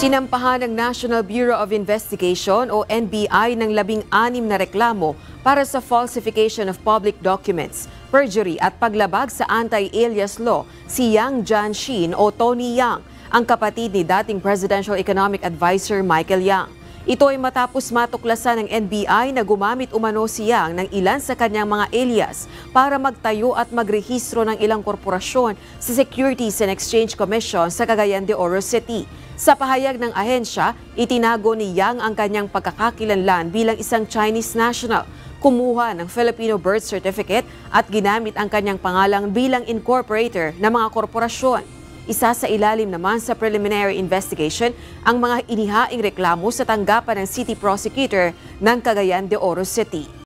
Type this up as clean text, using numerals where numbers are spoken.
Sinampahan ng National Bureau of Investigation o NBI ng 16 na reklamo para sa falsification of public documents, perjury at paglabag sa anti-alias law si Yang Jianxin o Tony Yang, ang kapatid ni dating Presidential Economic Advisor Michael Yang. Ito ay matapos matuklasan ng NBI na gumamit umano si Yang ng ilan sa kanyang mga alias para magtayo at magrehistro ng ilang korporasyon sa Securities and Exchange Commission sa Cagayan de Oro City. Sa pahayag ng ahensya, itinago ni Yang ang kanyang pagkakakilanlan bilang isang Chinese national, kumuha ng Filipino birth certificate at ginamit ang kanyang pangalang bilang incorporator ng mga korporasyon. Isa sa ilalim naman sa preliminary investigation ang mga inihaing reklamo sa tanggapan ng City Prosecutor ng Cagayan de Oro City.